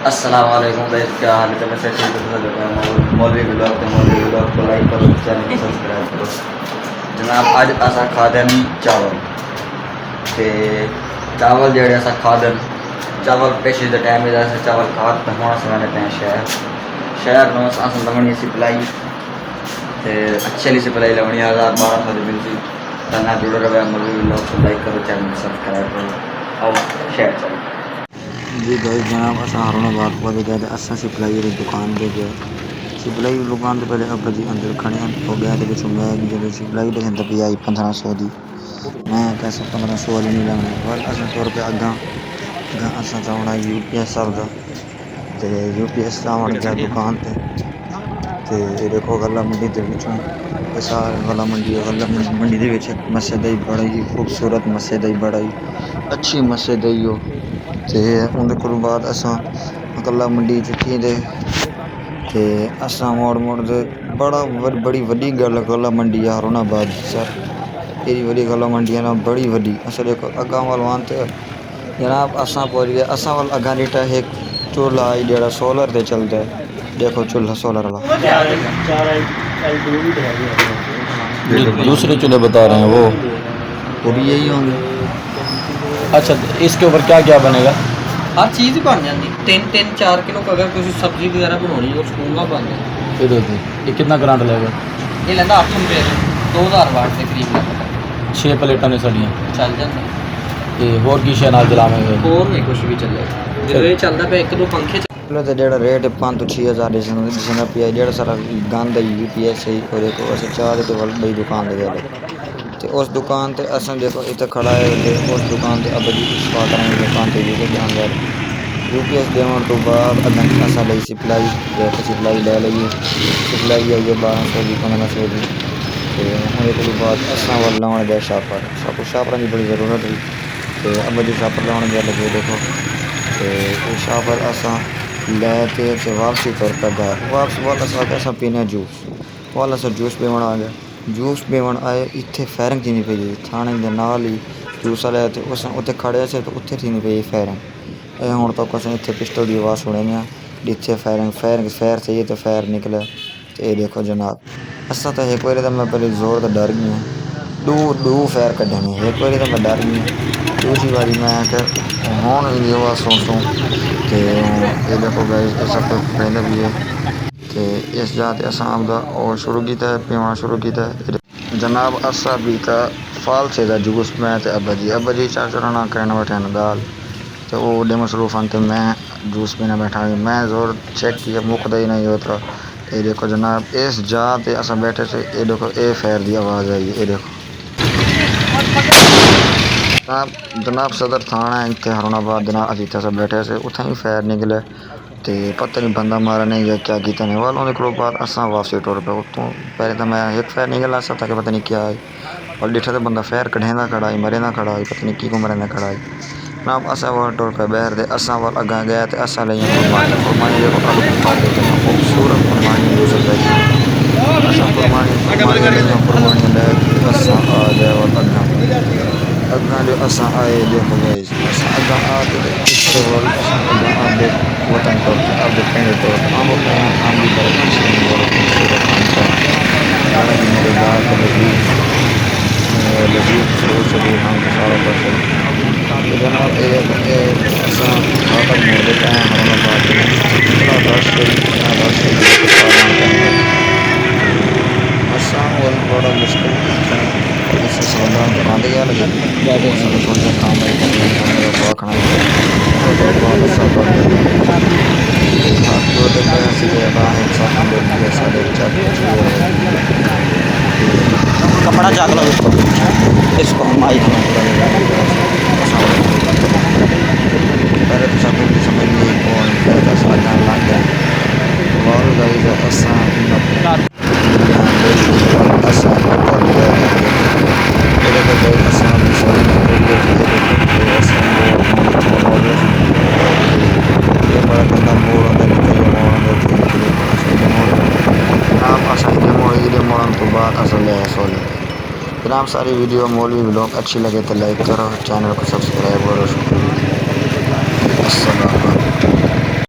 अस्सलाम वालेकुम गाइस, क्या हाल है? मैं ठीक हूँ। मौलवी ब्लॉग को लाइक करो, चैनल को सब्सक्राइब करो। जनाब अज असा खादन चावल ते चावल जेड़े असा खादन चावल पेश द टाइम में असा चावल खाद तो होना सवाने पे शहर नो असन लवणी सप्लाई ते अच्छी वाली सप्लाई लवणी 1200 दी मिलती। तना जुड़े रहे मौलवी ब्लॉग को लाइक करो, चैनल को सब्सक्राइब करो और शेयर करो। जी गाइस, जनाब असा हारूनाबाद पहुंच गए। असा सिपलाई की दुकान पे गए। सिपलाई की दुकान से पहले अब जी अंदर खड़े हो गया तो पिछू मैं जब सिपलाई देखते पे आई 1500 दी। मैं कैसे 1500 वाली नहीं लगनी पर असा तुर पे अगा असा चावना यूपीएस सब का ते यूपीएस चावण गया दुकान ते ये देखो गला मंडी के पिछू ये सारे गला मंडी दे विच मस्जिद है, बड़ी खूबसूरत मस्जिद है, बड़ी अच्छी मस्जिद है यो। ते उनके कोल बाद असा गला मंडी च थी ते असा मोड़ दे बड़ी वड्डी गला मंडी है हारूनाबाद सर। एडी वड्डी गला मंडी है ना, बड़ी वड्डी। असा देखो अगा वाल वांते जनाब असा पहुंच गया। असा वाल अगा नीटा एक चूल्हा है जेड़ा सोलर ते चलता है। देखो चूल्हा सोलर वाला दूसरे चूल्हे बता रहे हैं वो भी यही होंगे। अच्छा, इसके ऊपर क्या क्या बनेगा? हर चीज़ ही बन जाती। 3-4 किलो का अगर किसी सब्जी वगैरह बनानी हो स्कूल बन जाए। ये कितना ग्रांट लगेगा? ये लेंदा 8 रुपये 2000 वाट के करीब लगता। 6 प्लेटा ने सड़ियाँ चल जाता ते होर की शे नाल जलावेंगे? और नहीं कुछ भी चलेगा। जो ये चलता पे 1-2 पंखे तो जेड़ा रेट 5 तो 6000 दिसना पिया जेड़ा सारा गंद है यूपीएस है और एक अस चार के वाल बड़ी दुकान लगे ते उस दुकान ते असन देखो इतना खड़ा है ते उस दुकान ते अब जी स्पाटर की दुकान ते भी जानवर यूपीएस देवन तो बाद अदन असा लई सप्लाई देखो सप्लाई ले लई सप्लाई आई है 1200 दी 1500 दी ते उनके कोल बाद असा वाल लाने दे शापर की बड़ी ज़रूरत है ते अब जी शापर लाने दे लगे देखो ते शापर असा लेते से वापसी तौर पर घर वापस वाला असा पीने जूस वाला सा जूस पीवन आ गया। जूस पीवन आए इतने फायरिंग थी पी थाने के नाल ही जूस वाले उस उत्ते खड़े से तो उत्थे थी पी फायरिंग। ये हूँ तक असें इतने पिस्टल की आवाज़ सुने जिथे फायर चाहिए तो फायर निकले। तो ये देखो जनाब असा तो एक बार तो मैं पहले जोर तो डर गई दू फायर कढ़ने एक बार तो मैं डर गई। दूसरी बारी मैं हूँ इनकी आवाज़ सुन तो ये देखो गाइस ये सब पहले भी है तो इस जाते असा आपदा और शुरू किया है पीना शुरू किया है। जनाब असा भी था फाल से जूस में तो अब्बा जी चाचराना कहना बैठे गाल तो वो डे मसरूफ आते मैं जूस पीना बैठा मैं जोर चेक किया मुकदा ही नहीं होता। ये देखो जनाब इस जाते असा बैठे से ये देखो ए फैर की आवाज़ आई ये देखो जनाब सदर थाना है इतने हारूनाबाद जनाब अभी इतना सब बैठे से उतना ही फायर निकले तो पता नहीं बंदा मारा नहीं या क्या किया नहीं वाल उन्हें बाद असा वापसी टुर पे उतों पहले तो मैं एक फायर निकला सा था कि पता नहीं क्या है और डिठा तो बंदा फायर कढ़ेंदा खड़ा है मरे ना खड़ा है पता नहीं की को मरे खड़ा है जनाब असा वाल टुर पे बहर दे असा वाल अगा गया तो असा लिया कुरबानी खूबसूरत कुरबानी हो सकता है असा कुरबानी ले असा आ गया और अगा जो असा आए देखो गाइस असा अगा आते इसके वाल असा अगा आते वतन तौर पे अब पिंड तौर पे हम भी बड़े खूबसूरत मज़ेदार लजीज शरीर हम सारा बर्तन तो जनाब असा खाता मोड़ देते हैं हारूनाबाद इतना रश असा और बड़ा मुश्किल ऐसे सौदा दुकान गया लगे थोड़ा काम है कपड़ा चाक लो इसको हम आई पहले तो सब समझ नहीं कौन पहले साधा लग गया और गई असा जनाब सारी वीडियो मौलवी ब्लॉग अच्छी लगे तो लाइक करो, चैनल को सब्सक्राइब करो।